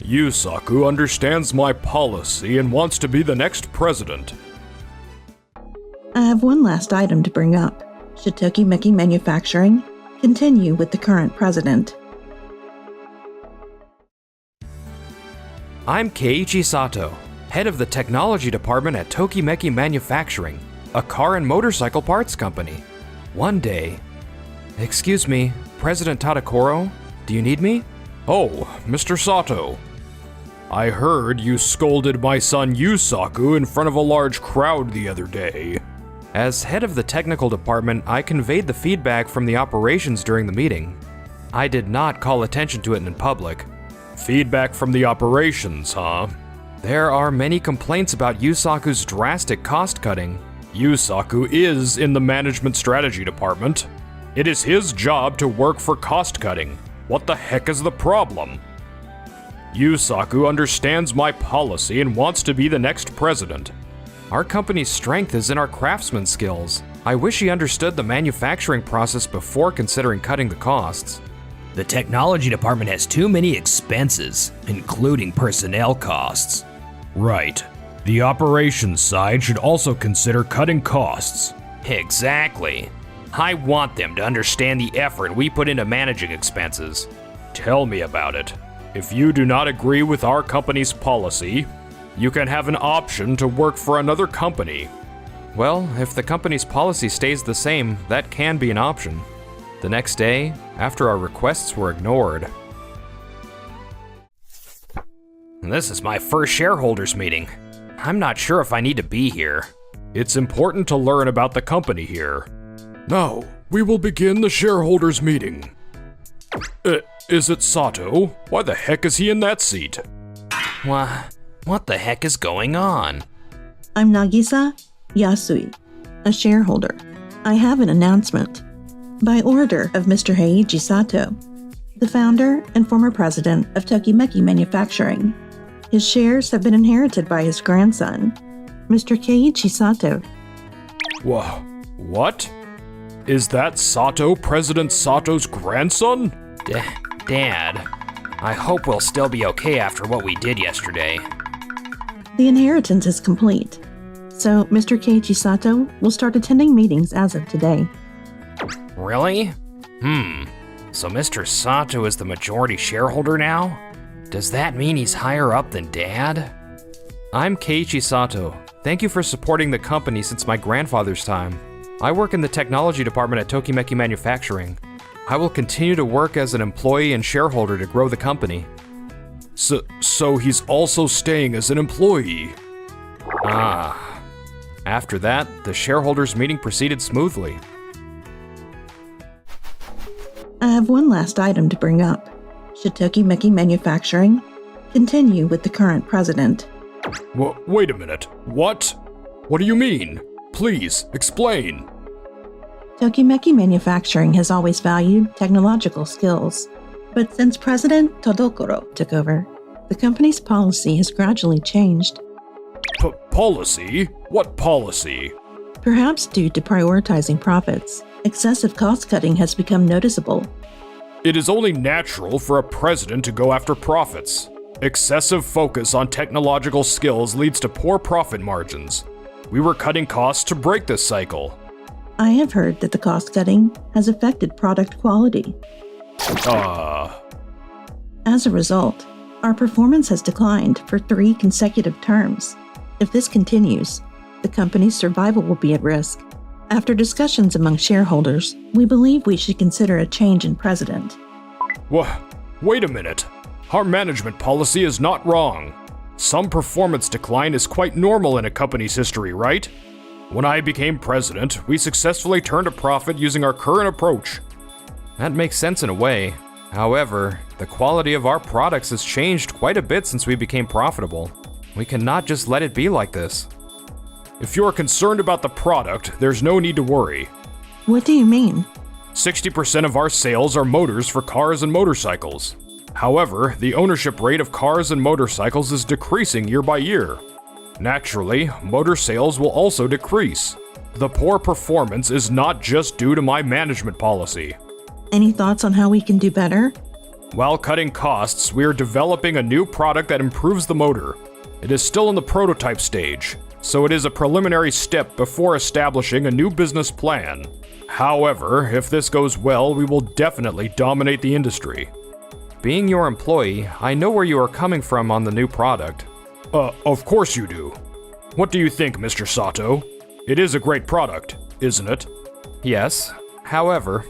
Yusaku understands my policy and wants to be the next president. I have one last item to bring up. Should Tokimeki Manufacturing continue with the current president? I'm Keiichi Sato, head of the technology department at Tokimeki Manufacturing, a car and motorcycle parts company. One day... Excuse me, President Tadakoro, do you need me? Oh, Mr. Sato. I heard you scolded my son Yusaku in front of a large crowd the other day. As head of the technical department, I conveyed the feedback from the operations during the meeting. I did not call attention to it in public. Feedback from the operations, huh? There are many complaints about Yusaku's drastic cost cutting. Yusaku is in the management strategy department. It is his job to work for cost cutting. What the heck is the problem? Yusaku understands my policy and wants to be the next president. Our company's strength is in our craftsman skills. I wish he understood the manufacturing process before considering cutting the costs. The technology department has too many expenses, including personnel costs. Right. The operations side should also consider cutting costs. Exactly. I want them to understand the effort we put into managing expenses. Tell me about it. If you do not agree with our company's policy, you can have an option to work for another company. Well, if the company's policy stays the same, that can be an option. The next day, after our requests were ignored. This is my first shareholders meeting. I'm not sure if I need to be here. It's important to learn about the company here. Now, we will begin the shareholders meeting. Is it Sato? Why the heck is he in that seat? What the heck is going on? I'm Nagisa Yasui, a shareholder. I have an announcement. By order of Mr. Heiichi Sato, the founder and former president of Tokimeki Manufacturing, his shares have been inherited by his grandson, Mr. Keiichi Sato. What? Is that Sato President Sato's grandson? Dad, I hope we'll still be okay after what we did yesterday. The inheritance is complete, so Mr. Keiichi Sato will start attending meetings as of today. Really? So Mr. Sato is the majority shareholder now? Does that mean he's higher up than Dad? I'm Keiichi Sato. Thank you for supporting the company since my grandfather's time. I work in the technology department at Tokimeki Manufacturing. I will continue to work as an employee and shareholder to grow the company. So he's also staying as an employee? Ah. After that, the shareholders meeting proceeded smoothly. I have one last item to bring up. Should Tokimeki Manufacturing continue with the current president? Wait a minute. What? What do you mean? Please, explain. Tokimeki Manufacturing has always valued technological skills, but since President Tadokoro took over, the company's policy has gradually changed. Policy? What policy? Perhaps due to prioritizing profits, excessive cost-cutting has become noticeable. It is only natural for a president to go after profits. Excessive focus on technological skills leads to poor profit margins. We were cutting costs to break this cycle. I have heard that the cost-cutting has affected product quality. As a result, our performance has declined for 3 consecutive terms. If this continues, the company's survival will be at risk. After discussions among shareholders, we believe we should consider a change in president. Wait a minute. Our management policy is not wrong. Some performance decline is quite normal in a company's history, right? When I became president, we successfully turned a profit using our current approach. That makes sense in a way. However, the quality of our products has changed quite a bit since we became profitable. We cannot just let it be like this. If you're concerned about the product, there's no need to worry. What do you mean? 60% of our sales are motors for cars and motorcycles. However, the ownership rate of cars and motorcycles is decreasing year by year. Naturally, motor sales will also decrease. The poor performance is not just due to my management policy. Any thoughts on how we can do better? While cutting costs, we are developing a new product that improves the motor. It is still in the prototype stage, so it is a preliminary step before establishing a new business plan. However, if this goes well, we will definitely dominate the industry. Being your employee, I know where you are coming from on the new product. Of course you do. What do you think, Mr. Sato? It is a great product, isn't it? Yes, however,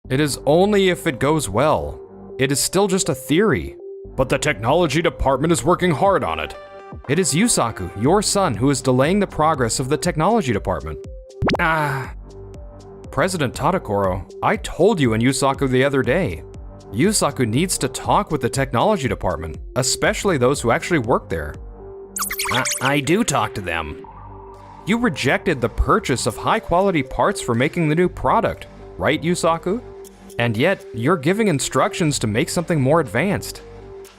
It is only if it goes well. it is still just a theory. But the technology department is working hard on it. It is Yusaku, your son, who is delaying the progress of the technology department. President Tadakoro, I told you and Yusaku the other day. Yusaku needs to talk with the technology department, especially those who actually work there. I do talk to them. You rejected the purchase of high-quality parts for making the new product, right, Yusaku? And yet, you're giving instructions to make something more advanced.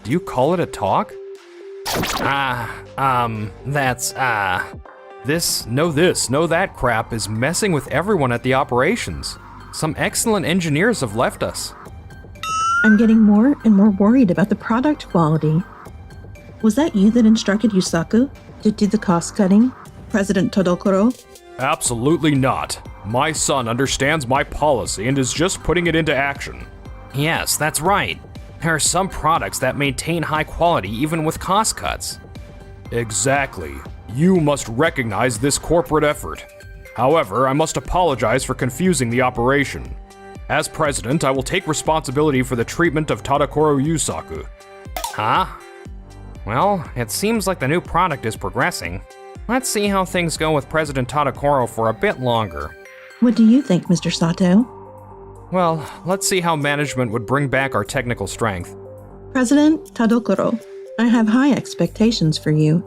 Do you call it a talk? This, no that crap is messing with everyone at the operations. Some excellent engineers have left us. I'm getting more and more worried about the product quality. Was that you that instructed Yusaku to do the cost cutting, President Tadokoro? Absolutely not. My son understands my policy and is just putting it into action. Yes, that's right. There are some products that maintain high quality even with cost cuts. Exactly. You must recognize this corporate effort. However, I must apologize for confusing the operation. As president, I will take responsibility for the treatment of Tadakoro Yusaku. Huh? Well, it seems like the new product is progressing. Let's see how things go with President Tadakoro for a bit longer. What do you think, Mr. Sato? Well, let's see how management would bring back our technical strength. President Tadokoro, I have high expectations for you.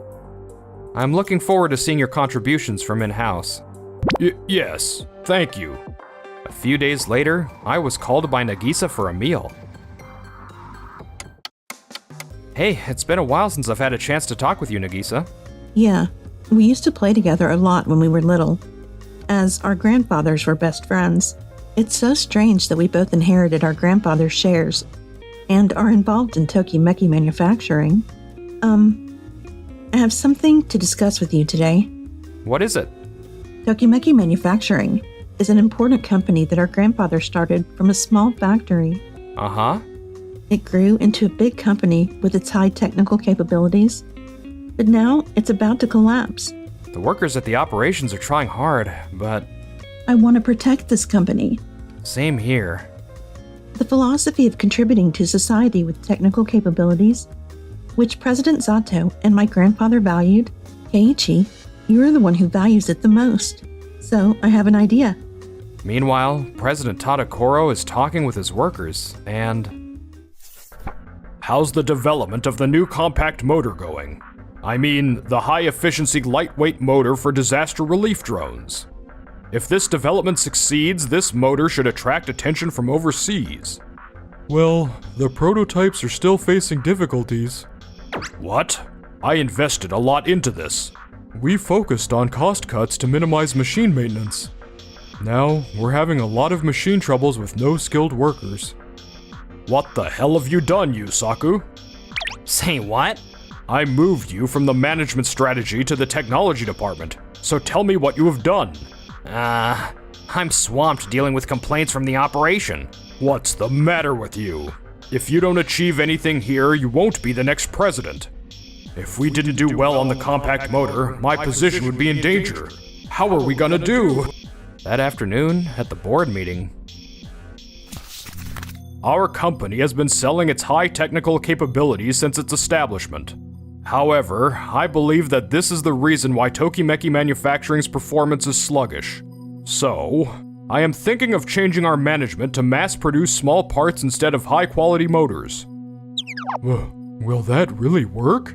I'm looking forward to seeing your contributions from in-house. Yes, thank you. A few days later, I was called by Nagisa for a meal. Hey, it's been a while since I've had a chance to talk with you, Nagisa. Yeah, we used to play together a lot when we were little, as our grandfathers were best friends. It's so strange that we both inherited our grandfather's shares and are involved in Tokimeki manufacturing. I have something to discuss with you today. What is it? Tokimeki Manufacturing is an important company that our grandfather started from a small factory. Uh-huh. It grew into a big company with its high technical capabilities, but now it's about to collapse. The workers at the operations are trying hard, but I want to protect this company. same here. The philosophy of contributing to society with technical capabilities, which President Zato and my grandfather valued, Keiichi, you're the one who values it the most. So I have an idea. Meanwhile, President Tadakoro is talking with his workers, and How's the development of the new compact motor going? I mean, the high-efficiency lightweight motor for disaster relief drones. If this development succeeds, this motor should attract attention from overseas. Well, the prototypes are still facing difficulties. What? I invested a lot into this. We focused on cost cuts to minimize machine maintenance. Now, we're having a lot of machine troubles with no skilled workers. What the hell have you done, Yusaku? Say what? I moved you from the management strategy to the technology department, so tell me what you have done. I'm swamped dealing with complaints from the operation. What's the matter with you? If you don't achieve anything here, you won't be the next president. If we didn't do well on the compact motor, my position would be in danger. How are we gonna do? that afternoon, at the board meeting, Our company has been selling its high technical capabilities since its establishment. However, I believe that this is the reason why Tokimeki Manufacturing's performance is sluggish. So, I am thinking of changing our management to mass-produce small parts instead of high-quality motors. Will that really work?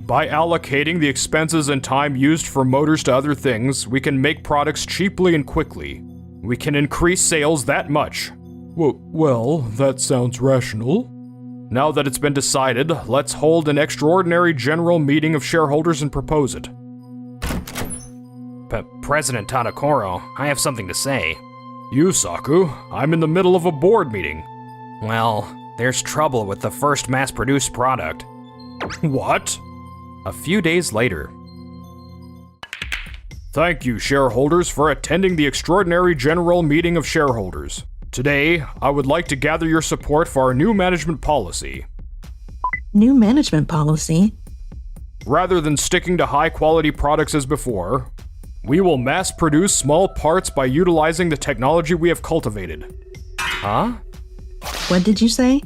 By allocating the expenses and time used for motors to other things, we can make products cheaply and quickly. We can increase sales that much. Well, that sounds rational. Now that it's been decided, let's hold an extraordinary general meeting of shareholders and propose it. President Tadakoro, I have something to say. Yusaku, I'm in the middle of a board meeting. Well, there's trouble with the first mass-produced product. What? A few days later. Thank you, shareholders, for attending the extraordinary general meeting of shareholders. Today, I would like to gather your support for our new management policy. New management policy? Rather than sticking to high-quality products as before, we will mass-produce small parts by utilizing the technology we have cultivated. Huh? What did you say?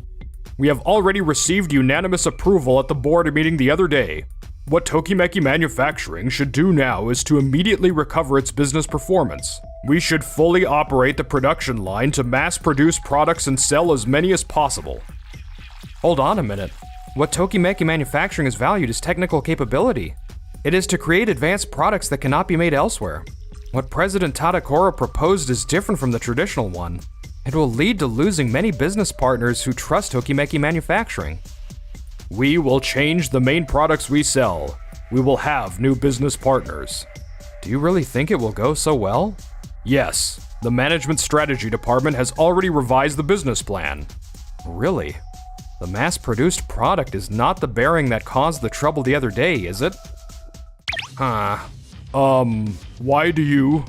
We have already received unanimous approval at the board meeting the other day. What Tokimeki Manufacturing should do now is to immediately recover its business performance. We should fully operate the production line to mass-produce products and sell as many as possible. Hold on a minute. What Tokimeki Manufacturing is valued is technical capability. It is to create advanced products that cannot be made elsewhere. What President Tadakura proposed is different from the traditional one. It will lead to losing many business partners who trust Tokimeki Manufacturing. We will change the main products we sell. We will have new business partners. Do you really think it will go so well? Yes, the management strategy department has already revised the business plan. Really? The mass-produced product is not the bearing that caused the trouble the other day, is it? Why do you?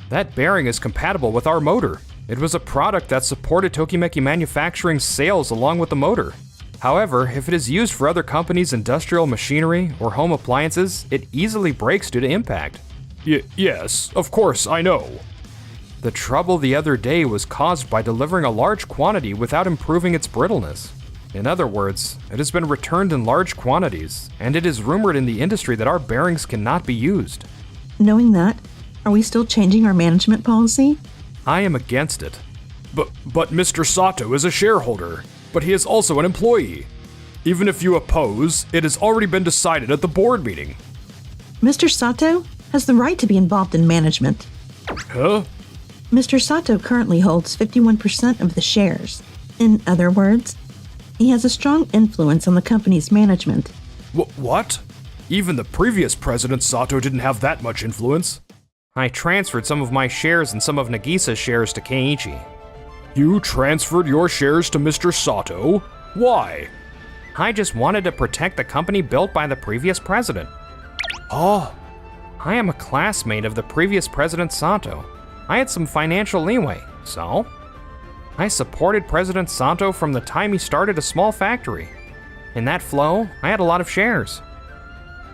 That bearing is compatible with our motor. It was a product that supported Tokimeki Manufacturing's sales along with the motor. However, if it is used for other companies' industrial machinery or home appliances, it easily breaks due to impact. Yes, of course, I know. The trouble the other day was caused by delivering a large quantity without improving its brittleness. In other words, it has been returned in large quantities, and it is rumored in the industry that our bearings cannot be used. Knowing that, are we still changing our management policy? I am against it. But Mr. Sato is a shareholder, but he is also an employee. Even if you oppose, it has already been decided at the board meeting. Mr. Sato has the right to be involved in management. Huh? Mr. Sato currently holds 51% of the shares. In other words, he has a strong influence on the company's management. What? Even the previous president Sato didn't have that much influence. I transferred some of my shares and some of Nagisa's shares to Keiichi. You transferred your shares to Mr. Sato? Why? I just wanted to protect the company built by the previous president. Oh. I am a classmate of the previous President Sato. I had some financial leeway, so I supported President Sato from the time he started a small factory. In that flow, I had a lot of shares.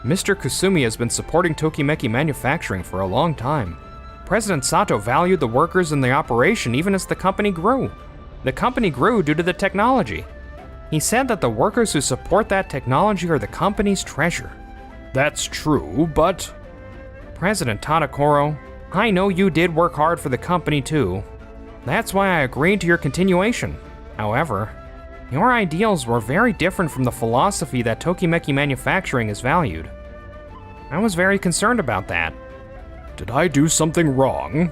Mr. Kusumi has been supporting Tokimeki Manufacturing for a long time. President Sato valued the workers in the operation even as the company grew. The company grew due to the technology. He said that the workers who support that technology are the company's treasure. That's true, but President Tadakura, I know you did work hard for the company too. That's why I agreed to your continuation. However, your ideals were very different from the philosophy that Tokimeki Manufacturing is valued. I was very concerned about that. Did I do something wrong?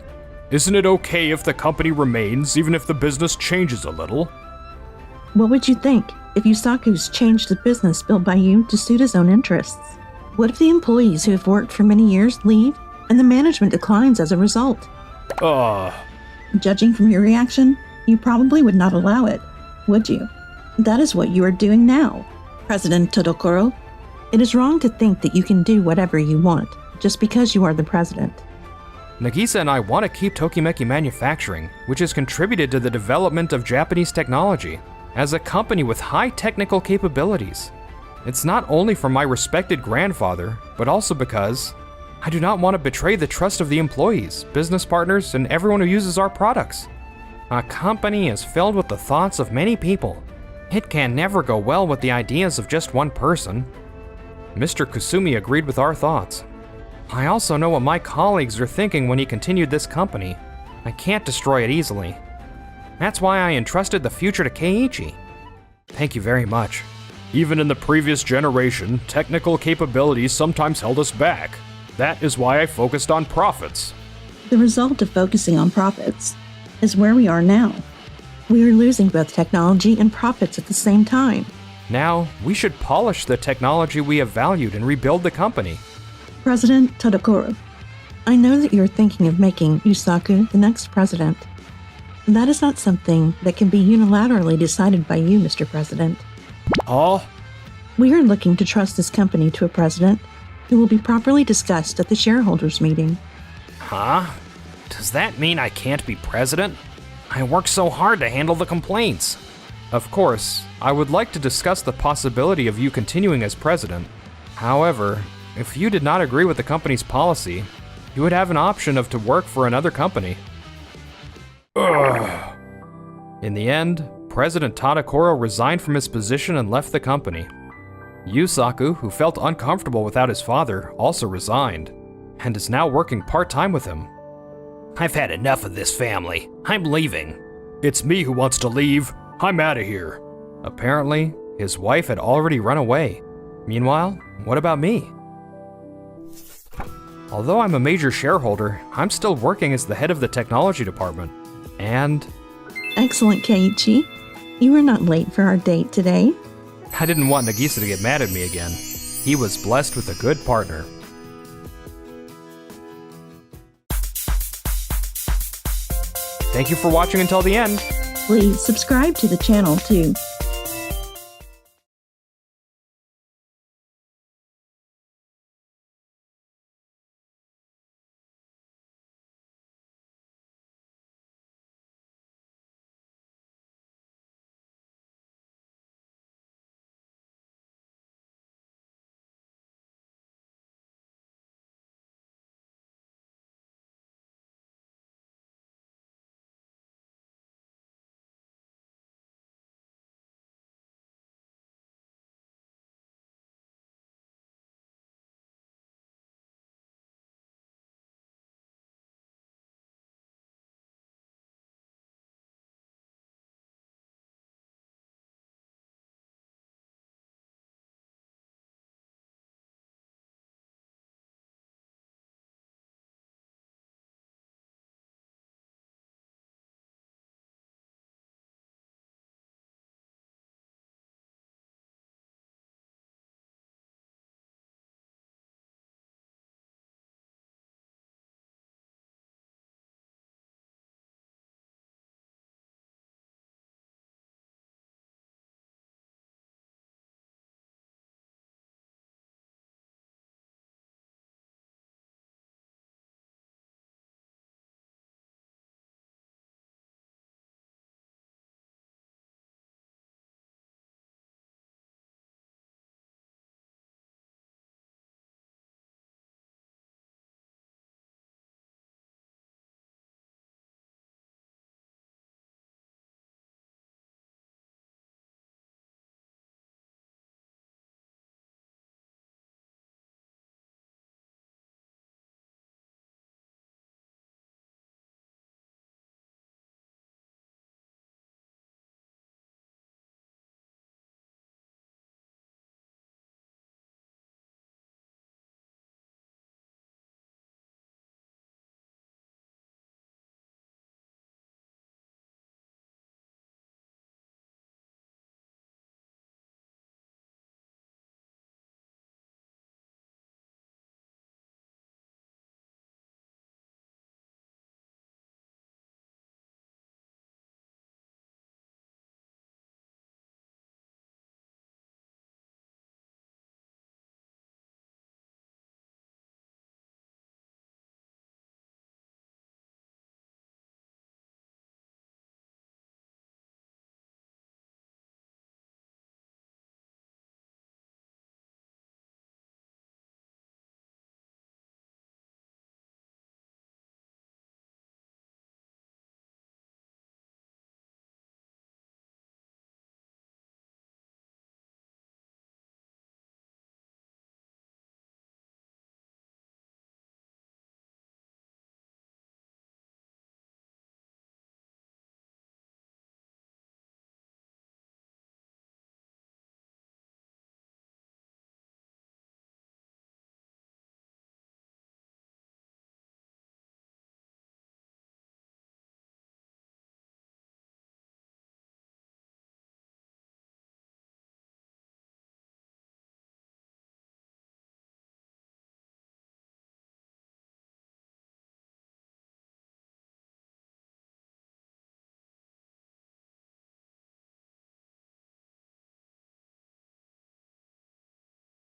Isn't it okay if the company remains, even if the business changes a little? What would you think if Yusaku's changed the business built by you to suit his own interests? What if the employees who have worked for many years leave and the management declines as a result? Judging from your reaction, you probably would not allow it, would you? That is what you are doing now, President Tadakura. It is wrong to think that you can do whatever you want just because you are the president. Nagisa and I want to keep Tokimeki Manufacturing, which has contributed to the development of Japanese technology, as a company with high technical capabilities. It's not only for my respected grandfather, but also because I do not want to betray the trust of the employees, business partners, and everyone who uses our products. A company is filled with the thoughts of many people. It can never go well with the ideas of just one person. Mr. Kusumi agreed with our thoughts. I also know what my colleagues are thinking when he continued this company. I can't destroy it easily. That's why I entrusted the future to Keiichi. Thank you very much. Even in the previous generation, technical capabilities sometimes held us back. That is why I focused on profits. The result of focusing on profits is where we are now. We are losing both technology and profits at the same time. Now, we should polish the technology we have valued and rebuild the company. President Tadakura, I know that you're thinking of making Yusaku the next president. That is not something that can be unilaterally decided by you, Mr. President. Oh? We are looking to trust this company to a president who will be properly discussed at the shareholders meeting. Huh? Does that mean I can't be president? I worked so hard to handle the complaints. Of course, I would like to discuss the possibility of you continuing as president. However, if you did not agree with the company's policy, you would have an option of to work for another company. Ugh. In the end, President Tadakoro resigned from his position and left the company. Yusaku, who felt uncomfortable without his father, also resigned, and is now working part-time with him. I've had enough of this family. I'm leaving. It's me who wants to leave. I'm out of here. Apparently, his wife had already run away. Meanwhile, what about me? Although I'm a major shareholder, I'm still working as the head of the technology department. And Excellent, Keiichi. You were not late for our date today. I didn't want Nagisa to get mad at me again. He was blessed with a good partner. Thank you for watching until the end. Please subscribe to the channel to